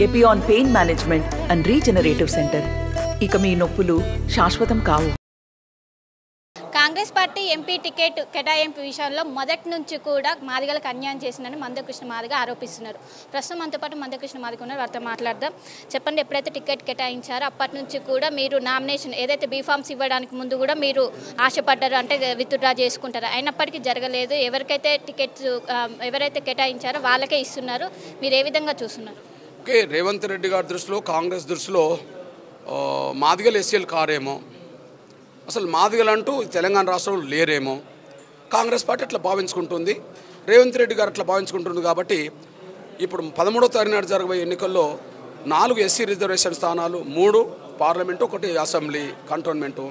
Epione pain management and regenerative centre. ఇక మీ నొప్పులు శాశ్వతం కావు. కాంగ్రెస్ పార్టీ ఎంపీ టికెట్ కేటాయింపు విషయంలో మొదటి నుంచి కూడా మాదిగలకు అన్యాయం చేసిందని మందకృష్ణ మాదిగ ఆరోపిస్తున్నారు. ప్రస్తుతం మనతో పాటు మందకృష్ణ మాదిగ ఉన్నారు, వారితో మాట్లాడదాం. చెప్పండి, ఎప్పుడైతే టికెట్ కేటాయించారో అప్పటి నుంచి కూడా మీరు నామినేషన్ ఏదైతే బీఫామ్స్ ఇవ్వడానికి ముందు కూడా మీరు ఆశపడ్డారు, అంటే విత్డ్రా చేసుకుంటారు, అయినప్పటికీ జరగలేదు. ఎవరికైతే టికెట్స్ ఎవరైతే కేటాయించారో వాళ్ళకే ఇస్తున్నారు. మీరు ఏ విధంగా చూస్తున్నారు? ఓకే, రేవంత్ రెడ్డి గారి దృష్టిలో, కాంగ్రెస్ దృష్టిలో మాదిగలు ఎస్సీలు కారేమో, అసలు మాదిగలు అంటూ తెలంగాణ రాష్ట్రంలో లేరేమో, కాంగ్రెస్ పార్టీ అట్లా భావించుకుంటుంది, రేవంత్ రెడ్డి గారు అట్లా భావించుకుంటుంది. కాబట్టి ఇప్పుడు 13వ తారీఖు నాడు జరగబోయే ఎన్నికల్లో 4 ఎస్సీ రిజర్వేషన్ స్థానాలు, 3 పార్లమెంటు, 1 అసెంబ్లీ కంటోన్మెంటు,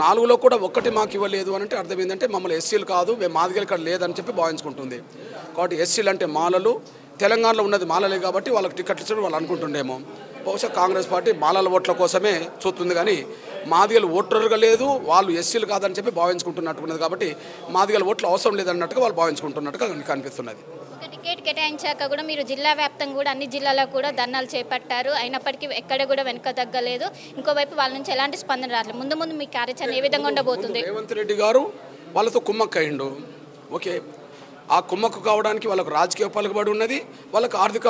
4లో కూడా 1 మాకు ఇవ్వలేదు అని అంటే అర్థం ఏంటంటే మమ్మల్ని ఎస్సీలు కాదు, మేము మాదిగలు ఇక్కడ లేదని చెప్పి భావించుకుంటుంది. కాబట్టి ఎస్సీలు అంటే మాలలు, తెలంగాణలో ఉన్నది మాలలే కాబట్టి వాళ్ళకి టికెట్లు ఇచ్చడం వాళ్ళు అనుకుంటుండేమో. బహుశా కాంగ్రెస్ పార్టీ మాలల ఓట్ల కోసమే చూస్తుంది, కానీ మాదిగలు ఓటరుగా లేదు, వాళ్ళు ఎస్సీలు కాదని చెప్పి భావించుకుంటున్నట్టున్నది. కాబట్టి మాదిగల ఓట్లు అవసరం లేదన్నట్టుగా వాళ్ళు భావించుకుంటున్నట్టుగా కనిపిస్తున్నది. టికెట్ కేటాయించాక కూడా మీరు జిల్లా వ్యాప్తంగా కూడా అన్ని జిల్లాలో కూడా ధర్నాలు చేపట్టారు, అయినప్పటికీ ఎక్కడ కూడా వెనుక తగ్గలేదు. ఇంకోవైపు వాళ్ళ నుంచి ఎలాంటి స్పందన రావట్లేదు. ముందు మీ కార్యాచరణ ఏ విధంగా ఉండబోతుంది? రేవంత్ రెడ్డి గారు వాళ్ళతో కుమ్మక్కయ్యిండు. ఓకే, ఆ కుమ్మక్కు కావడానికి వాళ్ళకు రాజకీయ పలుకుబడి ఉన్నది, వాళ్ళకు ఆర్థిక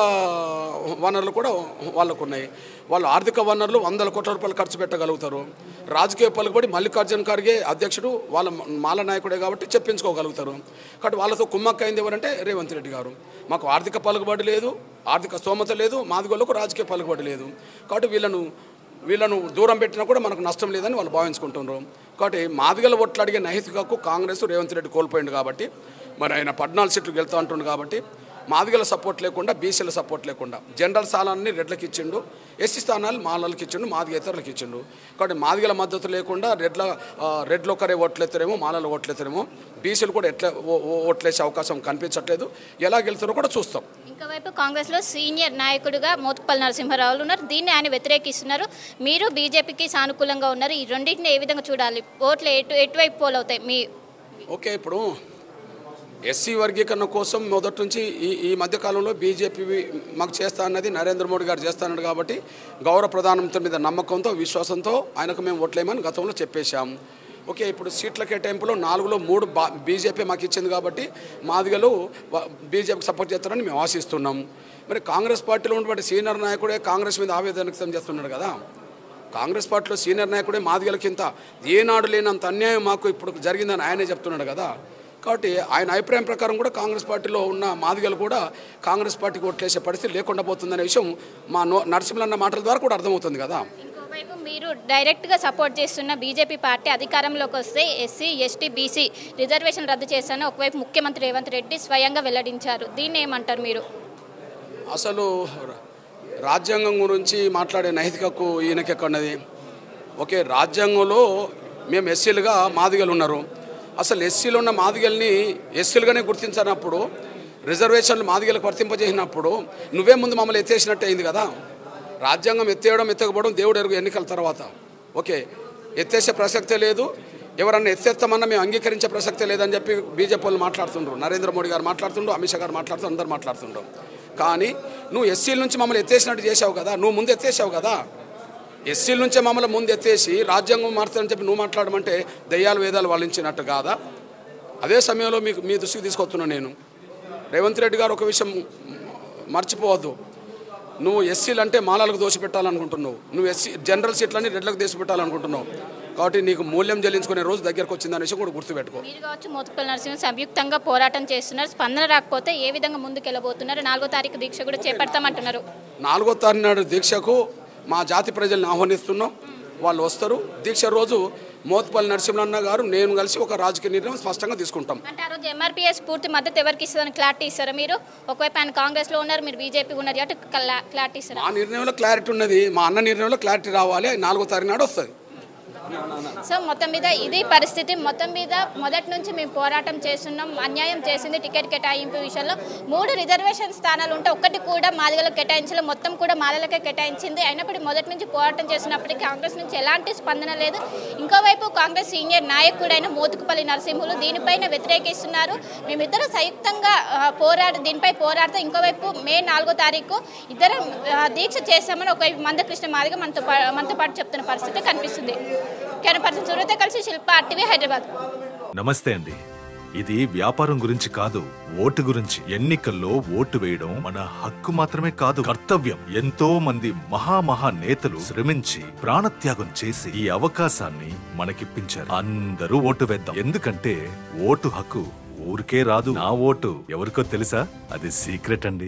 వనరులు కూడా వాళ్ళకు ఉన్నాయి. వాళ్ళు ఆర్థిక వనరులు 100 కోట్ల రూపాయలు ఖర్చు పెట్టగలుగుతారు. రాజకీయ పలుకుబడి మల్లికార్జున ఖర్గే అధ్యక్షుడు, వాళ్ళ మాల నాయకుడే కాబట్టి చెప్పించుకోగలుగుతారు. కాబట్టి వాళ్ళతో కుమ్మక్క అయింది ఎవరంటే రేవంత్ రెడ్డి గారు. మాకు ఆర్థిక పలుకుబడి లేదు, ఆర్థిక స్తోమత లేదు, మాదిగోళ్ళకు రాజకీయ పలుకుబడి లేదు. కాబట్టి వీళ్ళను దూరం పెట్టినా కూడా మనకు నష్టం లేదని వాళ్ళు భావించుకుంటున్నారు. కాబట్టి మాదిగల ఓట్లు అడిగే నైతిక హక్కు కాంగ్రెస్ రేవంత్ రెడ్డి కోల్పోయింది. కాబట్టి మరి ఆయన 14 సీట్లు గెలుతూ అంటుండు. కాబట్టి మాదిగల సపోర్ట్ లేకుండా, బీసీల సపోర్ట్ లేకుండా జనరల్ స్థానాన్ని రెడ్లకు ఇచ్చిండు, ఎస్సీ స్థానాలు మాలలకు ఇచ్చిండు, మాదిగేతరులకు ఇచ్చిండు. కాబట్టి మాదిగల మద్దతు లేకుండా రెడ్లు ఒకరే ఓట్లెత్తరేమో, మాలలు ఓట్లెత్తరేమో, బీసీలు కూడా ఎట్లా ఓట్లేసే అవకాశం కనిపించట్లేదు. ఎలా గెలుతారో కూడా చూస్తాం. ఇంకోవైపు కాంగ్రెస్లో సీనియర్ నాయకుడిగా మోత్కుపల్లి నరసింహారావు ఉన్నారు, దీన్ని ఆయన వ్యతిరేకిస్తున్నారు. మీరు బీజేపీకి సానుకూలంగా ఉన్నారు. ఈ రెండింటిని ఏ విధంగా చూడాలి? ఓట్లు ఎటువైపు పోలవుతాయి మీ? ఓకే, ఇప్పుడు ఎస్సీ వర్గీకరణ కోసం మొదటి నుంచి ఈ మధ్యకాలంలో బీజేపీ మాకు చేస్తా అన్నది నరేంద్ర మోడీ గారు చేస్తానన్నాడు. కాబట్టి గౌరవ ప్రధానమంత్రి మీద నమ్మకంతో, విశ్వాసంతో ఆయనకు మేము ఓట్లేయమని గతంలో చెప్పేశాం. ఓకే, ఇప్పుడు సీట్ల కేటాయింపులో 4లో 3 బీజేపీ మాకు ఇచ్చింది. కాబట్టి మాదిగలు బీజేపీకి సపోర్ట్ చేస్తారని మేము ఆశిస్తున్నాం. మరి కాంగ్రెస్ పార్టీలో ఉన్నటువంటి సీనియర్ నాయకుడే కాంగ్రెస్ మీద ఆవేదన వ్యక్తం చేస్తున్నాడు కదా. కాంగ్రెస్ పార్టీలో సీనియర్ నాయకుడే మాదిగలకింత ఏనాడు లేనంత అన్యాయం మాకు ఇప్పుడు జరిగిందని ఆయనే చెప్తున్నాడు కదా. కాబట్టి ఆయన అభిప్రాయం ప్రకారం కూడా కాంగ్రెస్ పార్టీలో ఉన్న మాదిగలు కూడా కాంగ్రెస్ పార్టీకి ఓట్లేసే పరిస్థితి లేకుండా పోతుందనే విషయం మా నరసింహన్న మాటల ద్వారా కూడా అర్థమవుతుంది కదా. ఇంకోవైపు మీరు డైరెక్ట్గా సపోర్ట్ చేస్తున్న బీజేపీ పార్టీ అధికారంలోకి వస్తే ఎస్సీ, ఎస్టీ, బీసీ రిజర్వేషన్ రద్దు చేస్తానని ఒకవైపు ముఖ్యమంత్రి రేవంత్ రెడ్డి స్వయంగా వెల్లడించారు. దీన్ని ఏమంటారు మీరు? అసలు రాజ్యాంగం గురించి మాట్లాడే నైతిక హక్కు ఈయనకి ఎక్కడున్నది? ఓకే, రాజ్యాంగంలో మేము ఎస్సీలుగా మాదిగలు ఉన్నారు. అసలు ఎస్సీలో ఉన్న మాదిగల్ని ఎస్సీలుగానే గుర్తించినప్పుడు, రిజర్వేషన్లు మాదిగలకు వర్తింపజేసినప్పుడు నువ్వే ముందు మమ్మల్ని ఎత్తేసినట్టు అయింది కదా. రాజ్యాంగం ఎత్తకపోవడం దేవుడు ఎరుగు ఎన్నికల తర్వాత. ఓకే, ఎత్తేసే ప్రసక్తే లేదు, ఎవరన్నా ఎత్తేస్తామన్నా మేము అంగీకరించే ప్రసక్తే లేదని చెప్పి బీజేపీ వాళ్ళు మాట్లాడుతుండ్రు, నరేంద్ర మోడీ గారు మాట్లాడుతుండ్రు, అమిత్ షా గారు మాట్లాడుతూ అందరు మాట్లాడుతుండ్రు. కానీ నువ్వు ఎస్సీల నుంచి మమ్మల్ని ఎత్తేసినట్టు చేసావు కదా, నువ్వు ముందు ఎత్తేసావు కదా. ఎస్సీల నుంచే మమ్మల్ని ముందు ఎత్తేసి రాజ్యాంగం మారుతుందని చెప్పి నువ్వు మాట్లాడమంటే దయ్యాలు వేదాలు వాళ్ళించినట్టు కాదా? అదే సమయంలో మీ దృష్టికి తీసుకొస్తున్నాను నేను. రేవంత్ రెడ్డి గారు ఒక విషయం మర్చిపోవద్దు. నువ్వు ఎస్సీలు అంటే మాలలకు దోషపెట్టాలనుకుంటున్నావు, నువ్వు ఎస్సీ జనరల్ సీట్లని రెడ్లకు దోషపెట్టాలనుకుంటున్నావు. కాబట్టి నీకు మూల్యం చెల్లించుకునే రోజు దగ్గరకు వచ్చిందనే విషయం కూడా గుర్తుపెట్టుకో. మీరు కావచ్చు, మోత్కుపల్లి నరసింహ సంయుక్తంగా పోరాటం చేస్తున్నారు. స్పందన రాకపోతే ఏ విధంగా ముందుకెళ్ళబోతున్నారు? 4వ తారీఖు దీక్ష కూడా చేపడతామంటున్నారు. 4వ తారీఖు నాడు దీక్షకు మా జాతి ప్రజల్ని ఆహ్వానిస్తున్నాం. వాళ్ళు వస్తారు. దీక్ష రోజు మోత్కుపల్లి నరసింహన్న గారు, నేను కలిసి ఒక రాజకీయ నిర్ణయం స్పష్టంగా తీసుకుంటాం. అంటే ఆ రోజు ఎంఆర్పీఎస్ పూర్తి మద్దతు ఎవరికి ఇస్తుందని క్లారిటీ ఇస్తారా మీరు? ఒకవైపు ఆయన కాంగ్రెస్లో ఉన్నారు, మీరు బీజేపీ ఉన్నారు, అటు క్లారిటీ ఇస్తారా? మా నిర్ణయంలో క్లారిటీ ఉన్నది, మా అన్న నిర్ణయంలో క్లారిటీ రావాలి. 4వ తారీఖు నాడు వస్తుంది. సో మొత్తం మీద ఇది పరిస్థితి. మొత్తం మీద మొదటి నుంచి మేము పోరాటం చేస్తున్నాం. అన్యాయం చేసింది టికెట్ కేటాయింపు విషయంలో. 3 రిజర్వేషన్ స్థానాలు ఉంటే ఒక్కటి కూడా మాదిగలకు కేటాయించలేదు, మొత్తం కూడా మాదిగలకే కేటాయించింది. అయినప్పటికీ మొదటి నుంచి పోరాటం చేసినప్పటికీ కాంగ్రెస్ నుంచి ఎలాంటి స్పందన లేదు. ఇంకోవైపు కాంగ్రెస్ సీనియర్ నాయకుడైన మోతుకుపల్లి నరసింహులు దీనిపైన వ్యతిరేకిస్తున్నారు. మేమిద్దరం సంయుక్తంగా దీనిపై పోరాడితే ఇంకోవైపు మే 4వ తారీఖు ఇద్దరం దీక్ష చేస్తామని ఒకవైపు మందకృష్ణ మాదిగ మనతో పాటు చెప్తున్న పరిస్థితి కనిపిస్తుంది. కెనపర్సన్ సూర్యతో కలిసి శిల్ప RTV హైదరాబాద్. నమస్తే అండి. ఇది వ్యాపారం గురించి కాదు, ఓటు గురించి. ఎన్నికల్లో ఓటు వేయడం మన హక్కు మాత్రమే కాదు, కర్తవ్యం. ఎంతో మంది మహా నేతలు శ్రమించి ప్రాణత్యాగం చేసి ఈ అవకాశాన్ని మనకిప్పించారు. అందరూ ఓటు వేద్దాం. ఎందుకంటే ఓటు హక్కు ఊరికే రాదు. నా ఓటు ఎవరికో తెలుసా? అది సీక్రెట్ అండి.